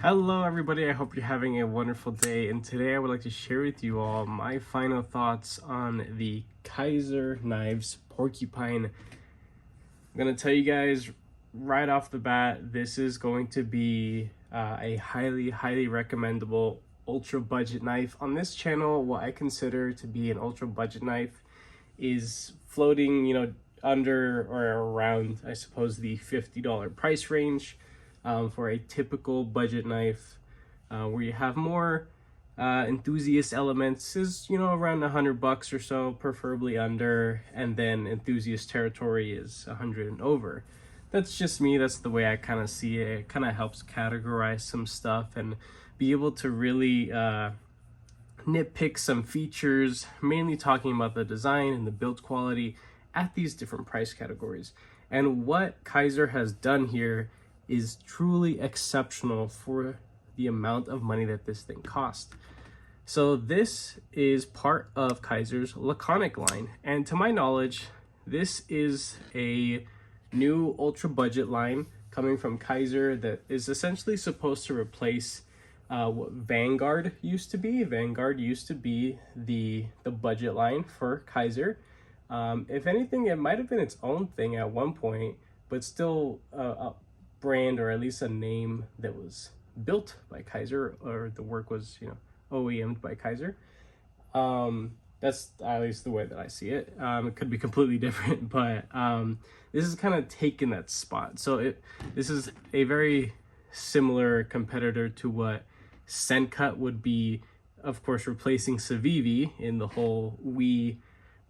Hello everybody, I hope you're having a wonderful day, and today I would like to share with you all my final thoughts on the Kizer Knives Porcupine. I'm going to tell you guys right off the bat, this is going to be a highly recommendable ultra budget knife. On this channel, what I consider to be an ultra budget knife is floating, under or around, I suppose, the $50 price range. For a typical budget knife, where you have more enthusiast elements is around $100 or so, preferably under, and then enthusiast territory is 100 and over. That's just me. That's the way I kind of see it. It kind of helps categorize some stuff and be able to really nitpick some features, mainly talking about the design and the build quality at these different price categories. And what Kizer has done here is truly exceptional for the amount of money that this thing cost. So this is part of Kizer's Laconic line, and to my knowledge, this is a new ultra budget line coming from Kizer that is essentially supposed to replace what Vanguard used to be. Vanguard used to be the budget line for Kizer. If anything, it might have been its own thing at one point, but still brand, or at least a name, that was built by Kizer, or the work was OEM'd by Kizer. That's at least the way that I see it. It could be completely different, but this is kind of taking that spot. So this is a very similar competitor to what Sencut would be, of course, replacing Civivi in the whole WE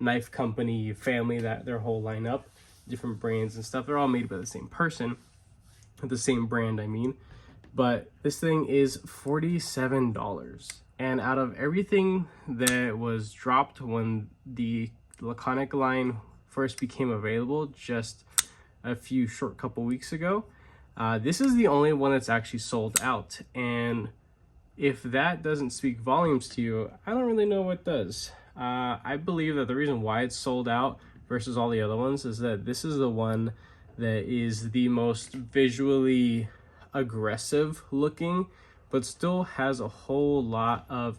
knife company family, that their whole lineup, different brands and stuff, they're all made by the same person, the same brand, I mean. But this thing is $47, and out of everything that was dropped when the Laconic line first became available just a few short couple weeks ago, this is the only one that's actually sold out. And if that doesn't speak volumes to you, I don't really know what does. I believe that the reason why it's sold out versus all the other ones is that this is the one that is the most visually aggressive looking, but still has a whole lot of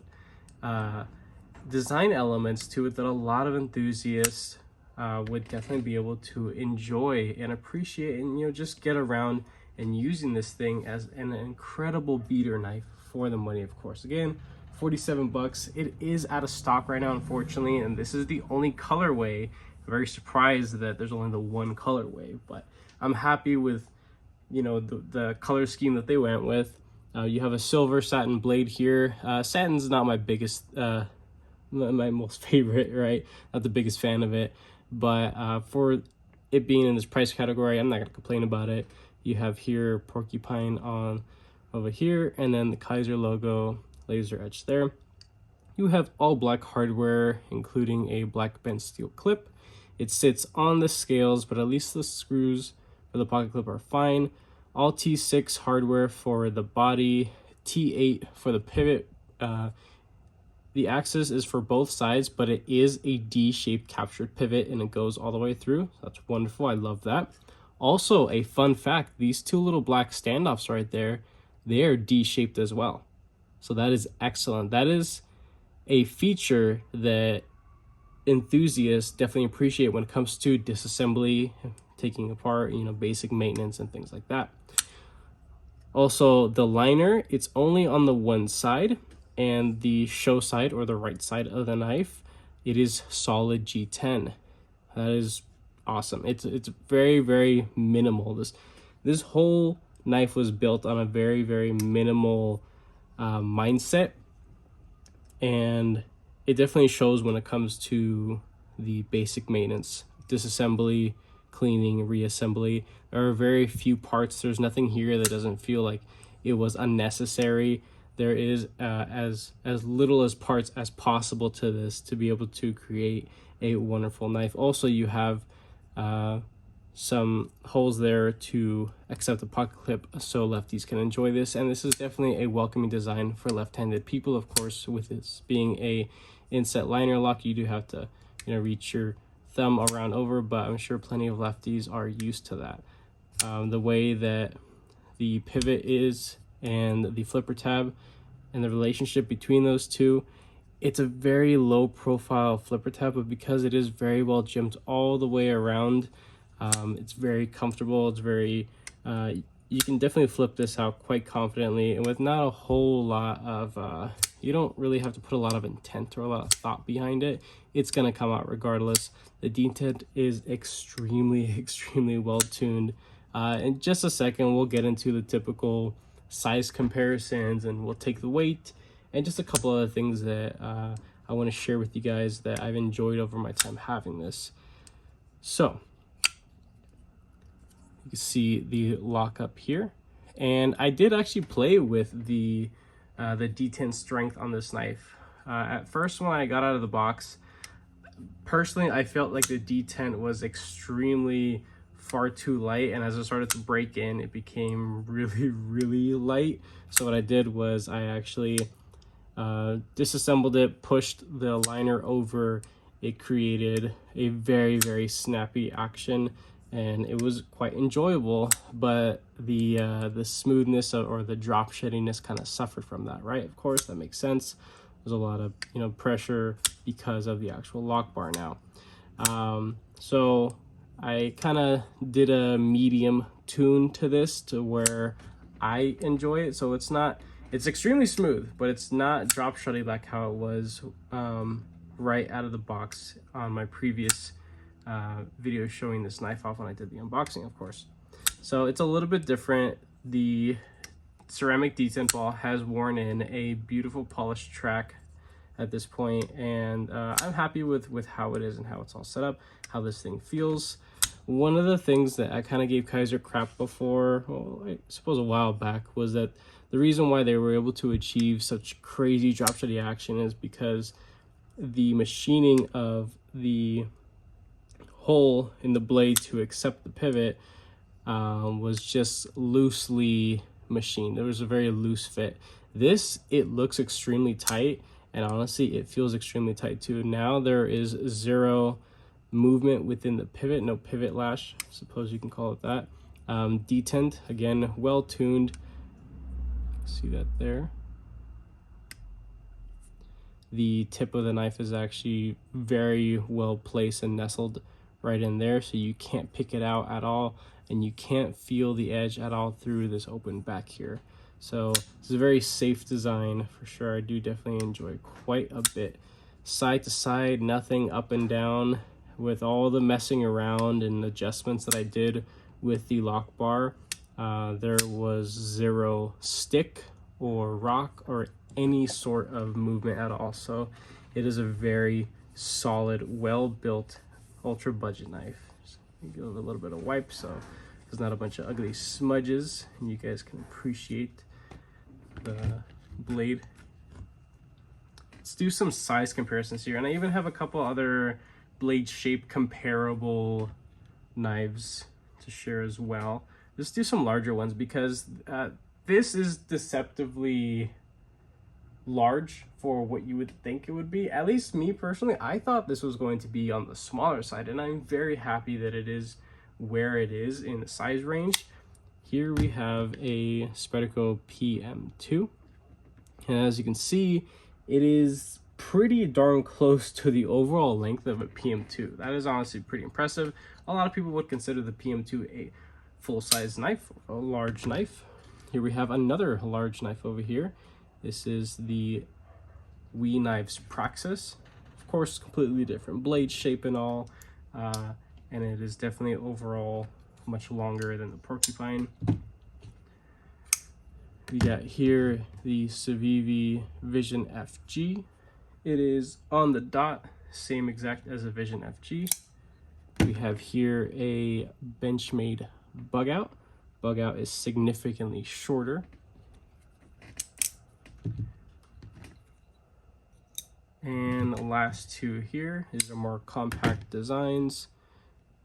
design elements to it that a lot of enthusiasts would definitely be able to enjoy and appreciate, and just get around and using this thing as an incredible beater knife for the money, of course. Again, $47. It is out of stock right now, unfortunately, and this is the only colorway. Very surprised that there's only the one colorway, but I'm happy with the color scheme that they went with. You have a silver satin blade here. Satin's not my biggest my most favorite, right? Not the biggest fan of it, but for it being in this price category, I'm not gonna complain about it. You have here Porcupine on over here, and then the Kizer logo laser etched there. You have all black hardware, including a black bent steel clip. It sits on the scales, but at least the screws for the pocket clip are fine. All T6 hardware for the body, T8 for the pivot. The axis is for both sides, but it is a D-shaped captured pivot, and it goes all the way through. That's wonderful. I love that. Also, a fun fact, these two little black standoffs right there, they are D-shaped as well. So that is excellent. That is a feature that enthusiasts definitely appreciate when it comes to disassembly, taking apart, basic maintenance and things like that. Also, the liner, it's only on the one side, and the show side, or the right side of the knife, it is solid G10. That is awesome. It's very minimal. This whole knife was built on a very minimal mindset, and it definitely shows when it comes to the basic maintenance, disassembly, cleaning, reassembly. There are very few parts. There's nothing here that doesn't feel like it was unnecessary. There is as little as parts as possible to this to be able to create a wonderful knife. Also, you have some holes there to accept the pocket clip so lefties can enjoy this, and this is definitely a welcoming design for left-handed people. Of course, with this being a inset liner lock, you do have to reach your thumb around over, but I'm sure plenty of lefties are used to that. The way that the pivot is and the flipper tab and the relationship between those two. It's a very low profile flipper tab, but because it is very well gemmed all the way around, it's very comfortable. It's very, you can definitely flip this out quite confidently, and with not a whole lot of, you don't really have to put a lot of intent or a lot of thought behind it. It's gonna come out regardless. The detent is extremely well tuned. In just a second, we'll get into the typical size comparisons, and we'll take the weight and just a couple other things that I want to share with you guys that I've enjoyed over my time having this. So you can see the lock up here, and I did actually play with the detent strength on this knife. At first, when I got out of the box, personally I felt like the detent was extremely far too light, and as I started to break in, it became really light. So what I did was I actually disassembled it, pushed the liner over. It created a very snappy action, and it was quite enjoyable, but the smoothness or the drop sheddiness kind of suffered from that, right? Of course, that makes sense. There's a lot of pressure because of the actual lock bar now. So I kind of did a medium tune to this to where I enjoy it. So it's extremely smooth, but it's not drop shreddy like how it was right out of the box on my previous video showing this knife off when I did the unboxing, of course. So it's a little bit different. The ceramic detent ball has worn in a beautiful polished track at this point, and I'm happy with how it is and how it's all set up, how this thing feels. One of the things that I kind of gave Kizer crap before, well, I suppose a while back, was that the reason why they were able to achieve such crazy drop sheddy action is because the machining of the hole in the blade to accept the pivot was just loosely machined. There was a very loose fit. This, it looks extremely tight, and honestly it feels extremely tight too. Now there is zero movement within the pivot, no pivot lash, I suppose you can call it that. Detent, again, well tuned. See that there? The tip of the knife is actually very well placed and nestled right in there, so you can't pick it out at all, and you can't feel the edge at all through this open back here. So it's a very safe design for sure. I do definitely enjoy quite a bit. Side to side, nothing up and down. With all the messing around and adjustments that I did with the lock bar, there was zero stick or rock or any sort of movement at all. So it is a very solid, well-built, ultra budget knife. Just give it a little bit of wipe so there's not a bunch of ugly smudges, and you guys can appreciate the blade. Let's do some size comparisons here, and I even have a couple other blade shape comparable knives to share as well. Let's do some larger ones because this is deceptively large for what you would think it would be. At least me personally, I thought this was going to be on the smaller side, and I'm very happy that it is where it is in the size range. Here we have a Spyderco PM2, and as you can see, it is pretty darn close to the overall length of a PM2. That is honestly pretty impressive. A lot of people would consider the PM2 a full-size knife, a large knife. Here we have another large knife over here. This is the WE Knives Praxis. Of course, completely different blade shape and all, and it is definitely overall much longer than the Porcupine. We got here the Civivi Vision FG. It is on the dot, same exact as a Vision FG. We have here a Benchmade Bug Out. Bug Out is significantly shorter. And the last two here is a more compact designs.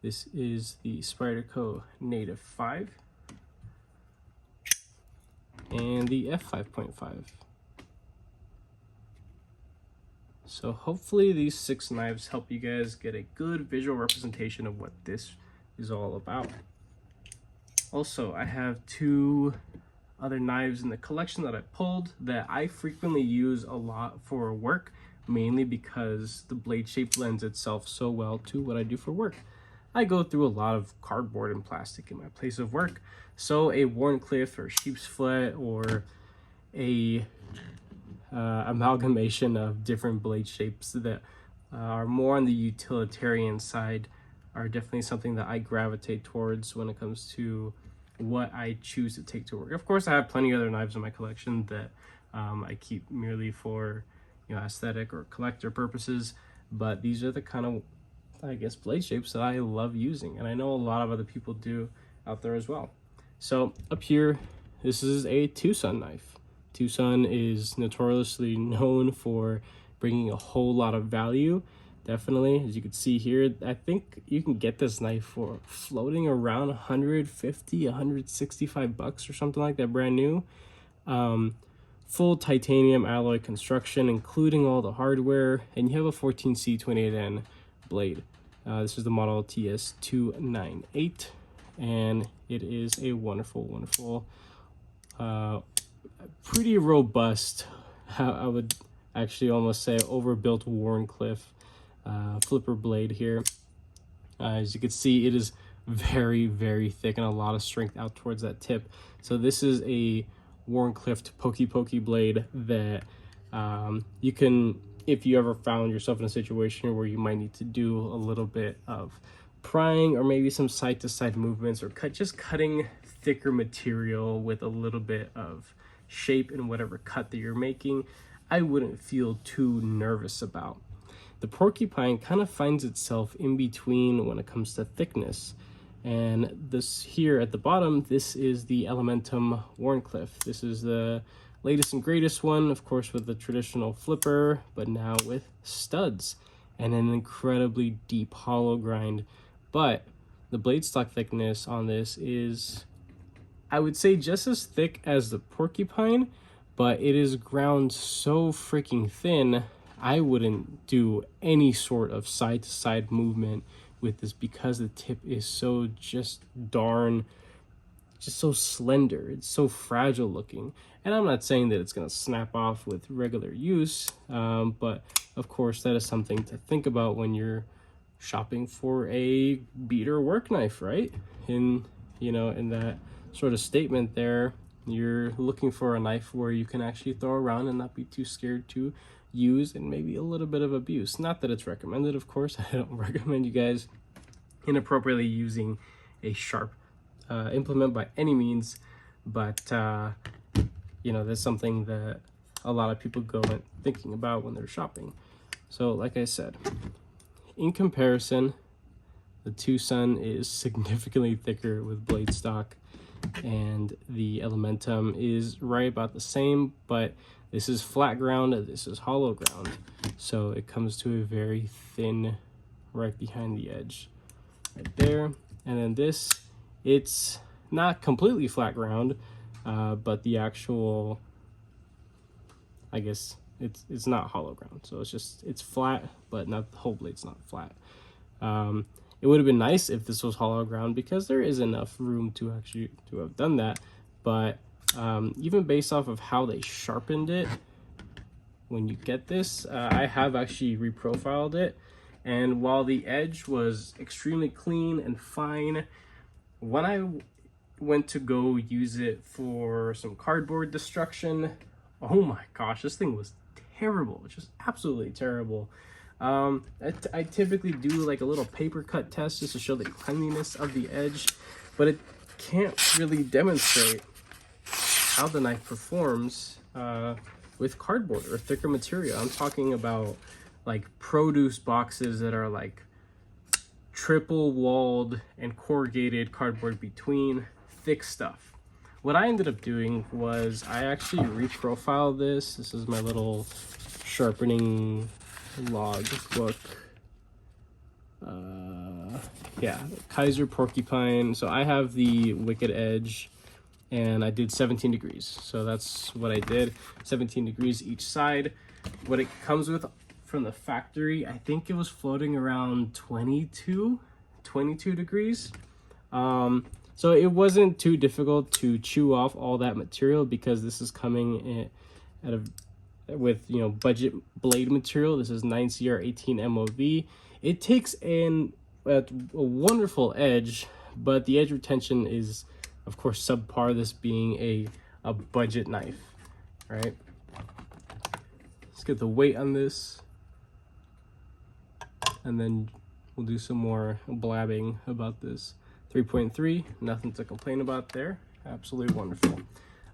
This is the Spyderco Native 5 and the F5.5. So hopefully these 6 knives help you guys get a good visual representation of what this is all about. Also, I have 2 other knives in the collection that I pulled that I frequently use a lot for work, mainly because the blade shape lends itself so well to what I do for work. I go through a lot of cardboard and plastic in my place of work, so a Wharncliffe or sheep's foot or a amalgamation of different blade shapes that are more on the utilitarian side are definitely something that I gravitate towards when it comes to what I choose to take to work. Of course, I have plenty of other knives in my collection that I keep merely for, you know, aesthetic or collector purposes, but these are the kind of, I guess, blade shapes that I love using, and I know a lot of other people do out there as well. So up here, this is a Tucson knife. Tucson is notoriously known for bringing a whole lot of value. Definitely, as you can see here, I think you can get this knife for floating around 150, 165 bucks or something like that, brand new. Full titanium alloy construction, including all the hardware, and you have a 14C28N blade. This is the model TS298, and it is a wonderful, pretty robust, I would actually almost say overbuilt Wharncliffe flipper blade here. As you can see, it is very thick and a lot of strength out towards that tip. So this is a Wharncliffe pokey blade that you can, if you ever found yourself in a situation where you might need to do a little bit of prying or maybe some side to side movements or just cutting thicker material with a little bit of shape in whatever cut that you're making, I wouldn't feel too nervous about. The Porcupine kind of finds itself in between when it comes to thickness. And this here at the bottom, this is the Elementum Wharncliffe. This is the latest and greatest one, of course, with the traditional flipper, but now with studs and an incredibly deep hollow grind. But the blade stock thickness on this is, I would say, just as thick as the Porcupine, but it is ground so freaking thin, I wouldn't do any sort of side to side movement with this because the tip is so just so slender. It's so fragile looking. And I'm not saying that it's going to snap off with regular use, but of course that is something to think about when you're shopping for a beater work knife, right? In that sort of statement there, you're looking for a knife where you can actually throw around and not be too scared to use and maybe a little bit of abuse. Not that it's recommended, of course. I don't recommend you guys inappropriately using a sharp implement by any means, but that's something that a lot of people go and thinking about when they're shopping. So like I said, in comparison, the Tucson is significantly thicker with blade stock, and the Elementum is right about the same, but this is flat ground, this is hollow ground, so it comes to a very thin right behind the edge right there. And then this, it's not completely flat ground, but the actual, I guess it's not hollow ground, so it's flat, but not, the whole blade's not flat. It would have been nice if this was hollow ground because there is enough room to actually to have done that, but even based off of how they sharpened it, when you get this, I have actually reprofiled it, and while the edge was extremely clean and fine, when I went to go use it for some cardboard destruction, oh my gosh, this thing was terrible, just absolutely terrible. I typically do like a little paper cut test just to show the cleanliness of the edge, but it can't really demonstrate how the knife performs with cardboard or thicker material. I'm talking about like produce boxes that are like triple walled and corrugated cardboard between, thick stuff. What I ended up doing was I actually reprofiled this. This is my little sharpening log book. Kaiser Porcupine. So I have the Wicked Edge, and I did 17 degrees. So that's what I did, 17 degrees each side. What it comes with from the factory, I think it was floating around 22 degrees. So it wasn't too difficult to chew off all that material, because this is coming with, you know, budget blade material. This is 9CR18 MOV. It takes a wonderful edge, but the edge retention is, of course, subpar, this being a budget knife, right? Let's get the weight on this, and then we'll do some more blabbing about this. 3.3, nothing to complain about there. Absolutely wonderful.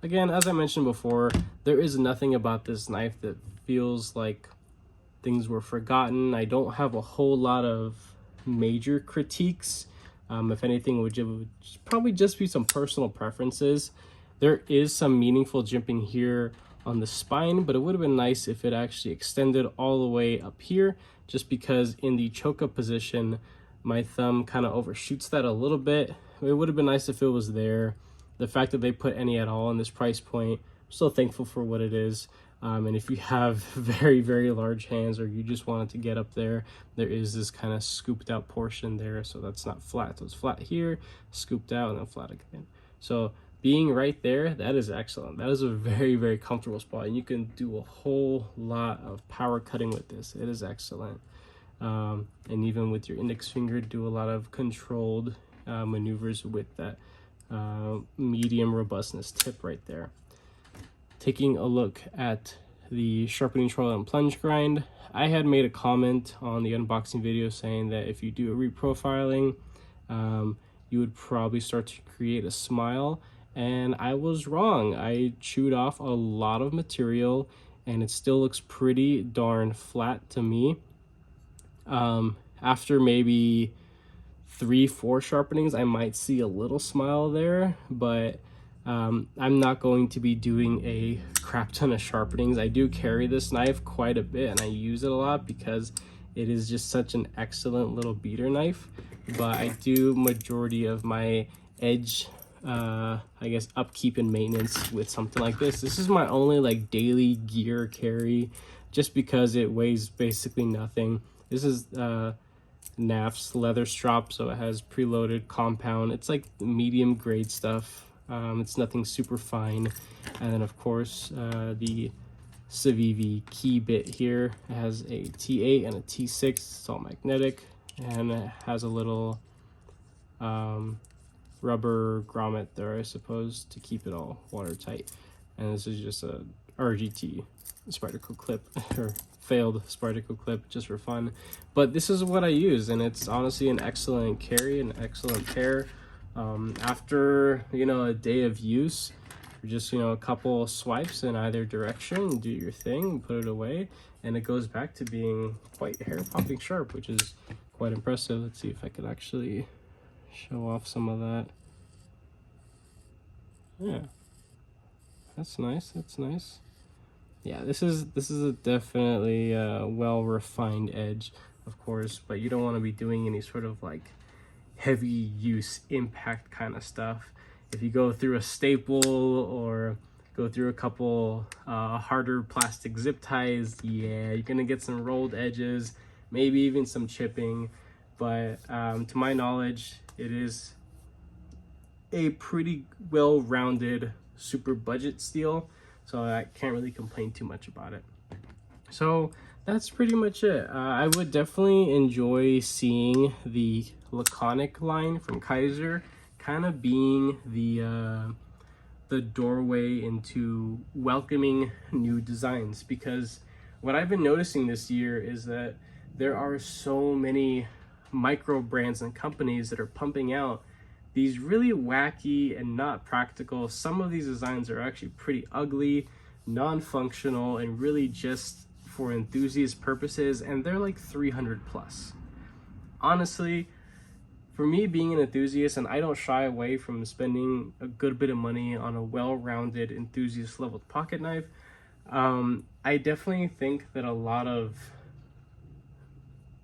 Again, as I mentioned before, there is nothing about this knife that feels like things were forgotten. I don't have a whole lot of major critiques. If anything, would probably just be some personal preferences. There is some meaningful jimping here on the spine, but it would have been nice if it actually extended all the way up here, just because in the choke up position, my thumb kind of overshoots that a little bit. It would have been nice if it was there. The fact that they put any at all in this price point, I'm still thankful for what it is. And if you have very, very large hands, or you just want it to get up there, there is this kind of scooped out portion there. So that's not flat. So it's flat here, scooped out, and then flat again. So being right there, that is excellent. That is a very, very comfortable spot. And you can do a whole lot of power cutting with this. It is excellent. And even with your index finger, do a lot of controlled maneuvers with that medium robustness tip right there. Taking a look at the sharpening trowel and plunge grind, I had made a comment on the unboxing video saying that if you do a reprofiling, you would probably start to create a smile, and I was wrong. I chewed off a lot of material and it still looks pretty darn flat to me. After maybe 3-4 sharpenings, I might see a little smile there, but I'm not going to be doing a crap ton of sharpenings. I do carry this knife quite a bit and I use it a lot because it is just such an excellent little beater knife, but I do majority of my edge I guess upkeep and maintenance with something like this. This is my only like daily gear carry, just because it weighs basically nothing. This is NAF's leather strap, so it has preloaded compound. It's like medium grade stuff. It's nothing super fine. And then of course the Civivi key bit here. It has a T8 and a T6. It's all magnetic, and it has a little rubber grommet there, I suppose, to keep it all watertight. And this is just a RGT Spyderco clip, or failed Spyderco clip, just for fun. But this is what I use, and it's honestly an excellent carry, an excellent pair. After, you know, a day of use, just, you know, a couple swipes in either direction, do your thing, put it away, and it goes back to being quite hair-popping sharp, which is quite impressive. Let's see if I could actually show off some of that. Yeah, that's nice. That's nice. Yeah, this is a definitely well-refined edge, of course, but you don't want to be doing any sort of like heavy use impact kind of stuff. If you go through a staple or go through a couple harder plastic zip ties, yeah, you're gonna get some rolled edges, maybe even some chipping. But to my knowledge, it is a pretty well-rounded super budget steel, so I can't really complain too much about it. So that's pretty much it. I would definitely enjoy seeing the Laconic line from Kizer kind of being the doorway into welcoming new designs, because what I've been noticing this year is that there are so many micro brands and companies that are pumping out these really wacky and not practical. Some of these designs are actually pretty ugly, non-functional, and really just for enthusiast purposes, and they're like 300 plus. Honestly, for me being an enthusiast, and I don't shy away from spending a good bit of money on a well-rounded enthusiast level pocket knife, I definitely think that a lot of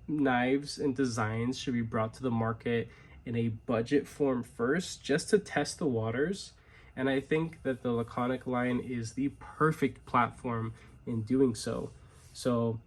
knives and designs should be brought to the market in a budget form first, just to test the waters. And I think that the Laconic line is the perfect platform in doing so. So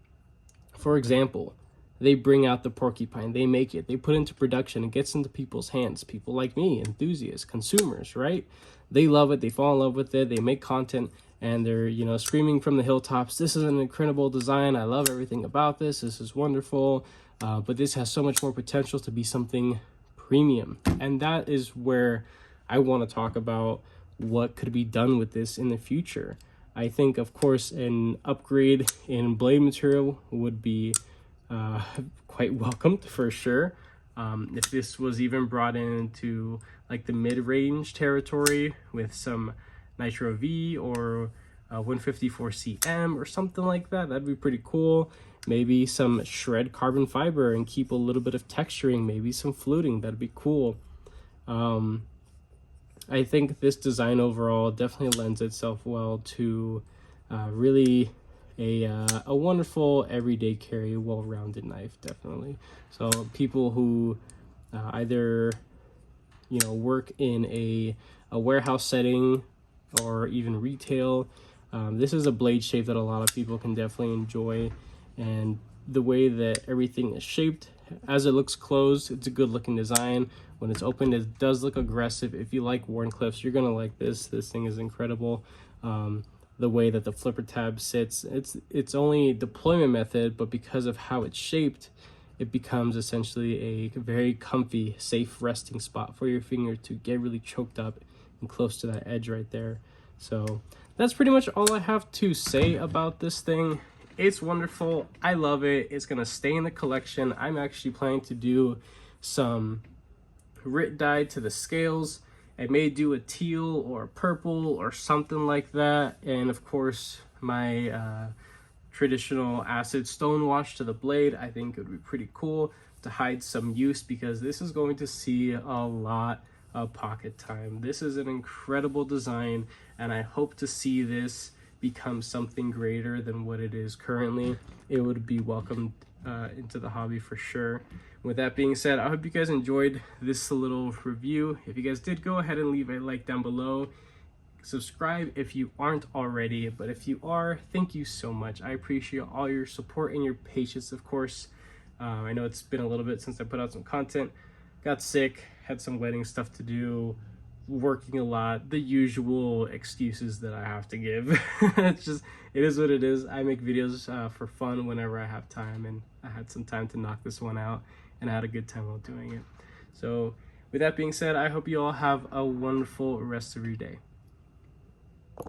for example, they bring out the porcupine, they make it, they put it into production, it gets into people's hands. People like me, enthusiasts, consumers, right? They love it, they fall in love with it, they make content, and they're, you know, screaming from the hilltops, this is an incredible design, I love everything about this is wonderful, but this has so much more potential to be something premium. And that is where I want to talk about what could be done with this in the future. I think, of course, an upgrade in blade material would be quite welcomed for sure. If this was even brought into like the mid-range territory with some Nitro V or 154 CM or something like that, that'd be pretty cool. Maybe some shred carbon fiber and keep a little bit of texturing, maybe some fluting, that'd be cool. I think this design overall definitely lends itself well to really a wonderful everyday carry, well-rounded knife, definitely. So people who either, you know, work in a warehouse setting or even retail, this is a blade shape that a lot of people can definitely enjoy. And the way that everything is shaped, as it looks closed, it's a good looking design. When it's open, it does look aggressive. If you like Wharncliffes, you're gonna like this. This thing is incredible. The way that the flipper tab sits, it's only deployment method, but because of how it's shaped, it becomes essentially a very comfy, safe resting spot for your finger to get really choked up and close to that edge right there. So that's pretty much all I have to say about this thing. It's wonderful. I love it. It's gonna stay in the collection. I'm actually planning to do some RIT dye to the scales. I may do a teal or a purple or something like that. And of course, my traditional acid stone wash to the blade. I think it would be pretty cool to hide some use, because this is going to see a lot of pocket time. This is an incredible design, and I hope to see this become something greater than what it is currently. It would be welcomed into the hobby for sure. With that being said, I hope you guys enjoyed this little review. If you guys did, go ahead and leave a like down below. Subscribe if you aren't already, but if you are, thank you so much. I appreciate all your support and your patience, of course. I know it's been a little bit since I put out some content. Got sick, had some wedding stuff to do, working a lot, the usual excuses that I have to give. It's just, it is what it is. I make videos for fun whenever I have time, and I had some time to knock this one out, and I had a good time while doing it. So with that being said, I hope you all have a wonderful rest of your day.